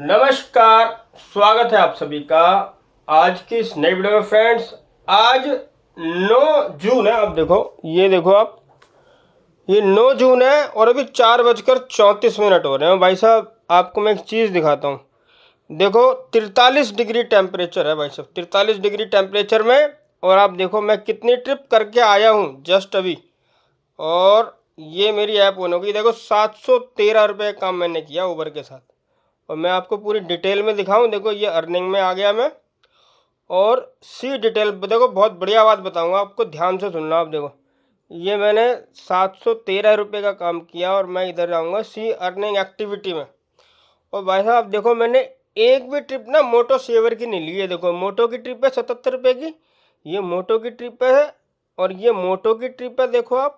नमस्कार। स्वागत है आप सभी का आज की इस नई वीडियो में। फ्रेंड्स, आज 9 जून है। आप देखो, ये देखो आप, ये 9 जून है और अभी 4:34 हो रहे हैं। भाई साहब, आपको मैं एक चीज़ दिखाता हूँ। देखो, 43 डिग्री टेम्परेचर है भाई साहब, 43 डिग्री टेम्परेचर में। और आप देखो मैं कितनी ट्रिप करके आया हूँ जस्ट अभी। और ये मेरी ऐप ऑन होगी। देखो, 713 रुपये काम मैंने किया उबर के साथ। और मैं आपको पूरी डिटेल में दिखाऊं। देखो, ये अर्निंग में आ गया मैं। और सी डिटेल देखो, बहुत बढ़िया बात बताऊंगा आपको, ध्यान से सुनना। आप देखो, ये मैंने 713 रुपये का काम किया और मैं इधर जाऊंगा सी अर्निंग एक्टिविटी में। और भाई साहब, देखो मैंने एक भी ट्रिप ना मोटो सेवर की नहीं ली है। देखो, मोटो की ट्रिप है 77 रुपये की, ये मोटो की ट्रिप है। और ये मोटो की ट्रिप है, देखो आप।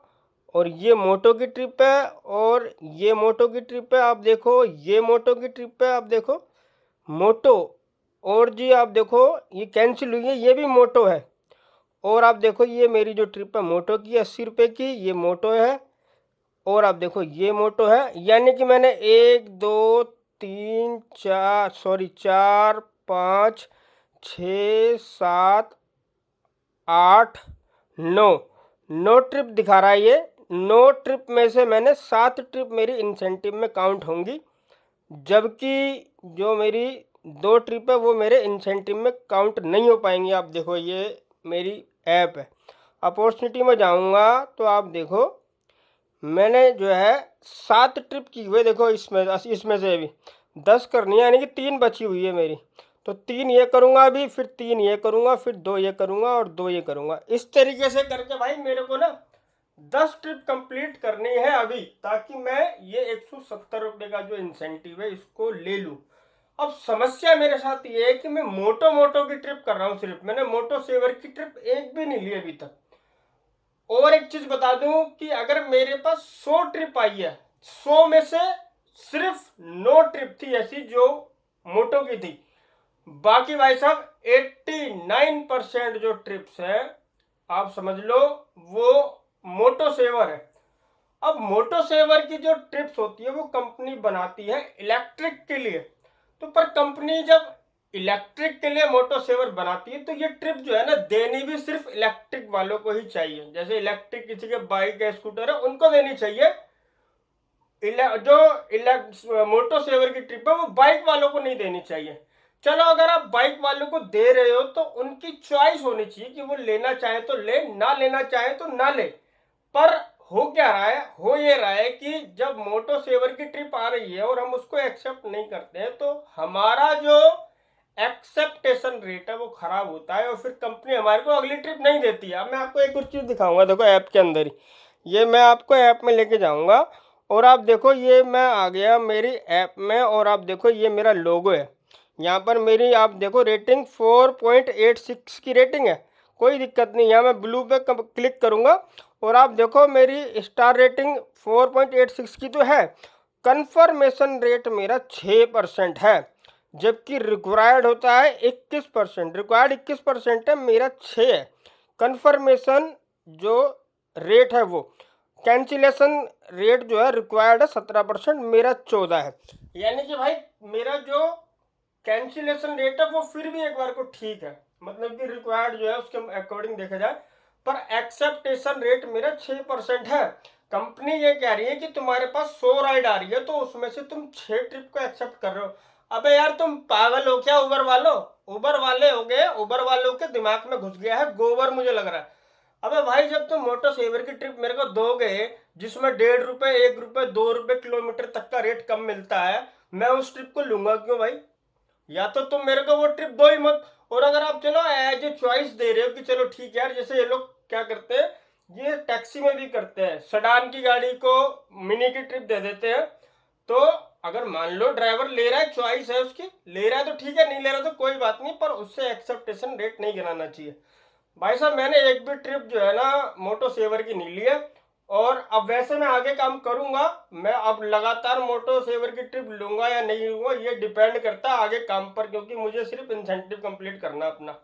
और ये मोटो की ट्रिप है, और ये मोटो की ट्रिप है। आप देखो, ये मोटो की ट्रिप है, आप देखो मोटो। और जी आप देखो, ये कैंसिल हुई है, ये भी मोटो है। और आप देखो, ये मेरी जो ट्रिप है मोटो की 80 रुपये की, ये मोटो है। और आप देखो, ये मोटो है। यानी कि मैंने 4 5 6 7 8 9 ट्रिप दिखा रहा है ये। 9 ट्रिप में से मैंने 7 ट्रिप मेरी इंसेंटिव में काउंट होंगी, जबकि जो मेरी 2 ट्रिप है वो मेरे इंसेंटिव में काउंट नहीं हो पाएंगी। आप देखो, ये मेरी ऐप है। अपॉर्चुनिटी में जाऊंगा तो आप देखो, मैंने जो है 7 ट्रिप की हुई। देखो, इसमें से अभी 10 करनी है, यानी कि 3 बची हुई है मेरी। तो 3 ये करूँगा अभी, फिर 3 ये करूँगा, फिर 2 ये करूँगा और 2 ये करूँगा। इस तरीके से करके भाई मेरे को ना 10 ट्रिप कंप्लीट करनी है अभी, ताकि मैं ये 170 रुपये का जो इंसेंटिव है इसको ले लूँ। अब समस्या मेरे साथ ये है कि मैं मोटो मोटो की ट्रिप कर रहा हूँ। सिर्फ मैंने मोटो सेवर की ट्रिप एक भी नहीं ली अभी तक। और एक चीज बता दूं कि अगर मेरे पास 100 ट्रिप आई है, 100 में से सिर्फ 9 ट्रिप थी ऐसी जो मोटो की थी। बाकी भाई साहब 89% जो ट्रिप्स है, आप समझ लो, वो मोटो सेवर है। अब मोटो सेवर की जो ट्रिप्स होती है वो कंपनी बनाती है इलेक्ट्रिक के लिए। तो पर कंपनी जब इलेक्ट्रिक के लिए मोटो सेवर बनाती है, तो ये ट्रिप जो है ना, देनी भी सिर्फ इलेक्ट्रिक वालों को ही चाहिए। जैसे इलेक्ट्रिक किसी के बाइक या स्कूटर है उनको देनी चाहिए। जो मोटो सेवर की ट्रिप है वो बाइक वालों को नहीं देनी चाहिए। चलो, अगर आप बाइक वालों को दे रहे हो तो उनकी चॉइस होनी चाहिए कि वो लेना चाहे तो ले, ना लेना चाहे तो ना ले। पर हो क्या रहा है, हो ये रहा है कि जब मोटो सेवर की ट्रिप आ रही है और हम उसको एक्सेप्ट नहीं करते हैं, तो हमारा जो एक्सेप्टेशन रेट है वो खराब होता है और फिर कंपनी हमारे को अगली ट्रिप नहीं देती है। अब मैं आपको एक और चीज़ दिखाऊंगा। देखो, ऐप के अंदर ही ये मैं आपको ऐप में लेके जाऊंगा। और आप देखो, ये मैं आ गया मेरी ऐप में। और आप देखो, ये मेरा लोगो है। यहाँ पर मेरी आप देखो रेटिंग 4.86 की रेटिंग है। कोई दिक्कत नहीं। यहाँ मैं ब्लू पे क्लिक करूँगा और आप देखो मेरी स्टार रेटिंग 4.86 की तो है। कन्फर्मेशन रेट मेरा 6% है, जबकि रिक्वायर्ड होता है 21%। रिक्वायर्ड 21% है, मेरा 6 है। कन्फर्मेशन जो रेट है वो, कैंसिलेशन रेट जो है रिक्वायर्ड है 17%, मेरा 14 है। यानी कि भाई मेरा जो कैंसिलेशन रेट है वो फिर भी एक बार को ठीक है, मतलब कि रिक्वायर्ड जो है उसके अकॉर्डिंग देखा जाए। पर एक्सेप्टेशन रेट मेरा 6% है। कंपनी ये कह रही है कि तुम्हारे पास 100 राइड आ रही है तो उसमें से तुम 6 ट्रिप को एक्सेप्ट कर रहे हो। अबे यार, तुम पागल हो क्या? उबर वालों, उबर वाले हो गए, उबर वालों के दिमाग में घुस गया है गोबर, मुझे लग रहा है। अबे भाई, जब तुम मोटो सेवर की ट्रिप मेरे को दोगे जिसमें 1.5 रुपए, 1 रुपए, 2 रुपए किलोमीटर तक का रेट कम मिलता है, मैं उस ट्रिप को लूंगा क्यों भाई? या तो तुम मेरे को वो ट्रिप दो ही मत। और अगर आप चलो एज ए चॉइस दे रहे हो कि चलो ठीक है यार, जैसे ये लोग क्या करते हैं, ये टैक्सी में भी करते हैं, सेडान की गाड़ी को मिनी की ट्रिप दे देते हैं। तो अगर मान लो ड्राइवर ले रहा है, चॉइस है उसकी, ले रहा है तो ठीक है, नहीं ले रहा तो कोई बात नहीं, पर उससे एक्सेप्टेशन रेट नहीं गिराना चाहिए। भाई साहब, मैंने एक भी ट्रिप जो है ना मोटो सेवर की नहीं ली है। और अब वैसे मैं आगे काम करूंगा। मैं अब लगातार मोटो सेवर की ट्रिप लूंगा या नहीं लूंगा, ये डिपेंड करता है आगे काम पर, क्योंकि मुझे सिर्फ इंसेंटिव कंप्लीट करना अपना।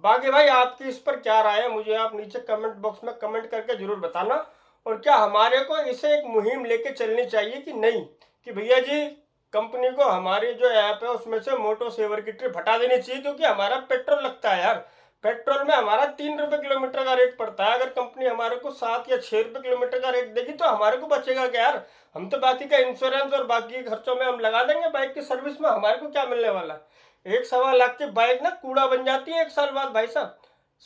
बाकी भाई, आपकी इस पर क्या राय है, मुझे आप नीचे कमेंट बॉक्स में कमेंट करके जरूर बताना। और क्या हमारे को इसे एक मुहिम लेके चलनी चाहिए कि नहीं, कि भैया जी कंपनी को हमारी जो ऐप है उसमें से मोटो सेवर की ट्रिप हटा देनी चाहिए, क्योंकि हमारा पेट्रोल लगता है यार। पेट्रोल में हमारा 3 रुपये किलोमीटर का रेट पड़ता है। अगर कंपनी हमारे को 7 या 6 रुपये किलोमीटर का रेट देगी तो हमारे को बचेगा क्या यार। हम तो बाकी का इंश्योरेंस और बाकी के खर्चों में हम लगा देंगे, बाइक की सर्विस में हमारे को क्या मिलने वाला है। 1-1.25 लाख की बाइक ना कूड़ा बन जाती है 1 साल बाद भाई साहब।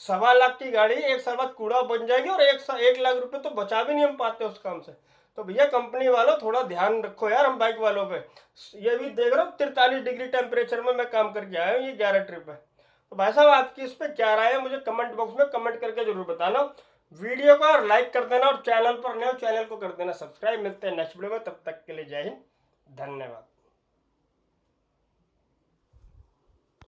1.25 लाख की गाड़ी 1 साल बाद कूड़ा बन जाएगी, और 1 लाख रुपए तो बचा भी नहीं हम पाते उस काम से। तो भैया कंपनी वालों थोड़ा ध्यान रखो यार हम बाइक वालों पे। ये भी देख रहा हूँ 43 डिग्री टेम्परेचर में मैं काम करके आया हूँ, ये 11 ट्रिप है। तो भाई साहब आपकी इस पे क्या राय है, मुझे कमेंट बॉक्स में कमेंट करके जरूर बताना। वीडियो को और लाइक कर देना, और चैनल पर नए हो चैनल को कर देना सब्सक्राइब। मिलते हैं नेक्स्ट वीडियो में, तब तक के लिए जय हिंद, धन्यवाद।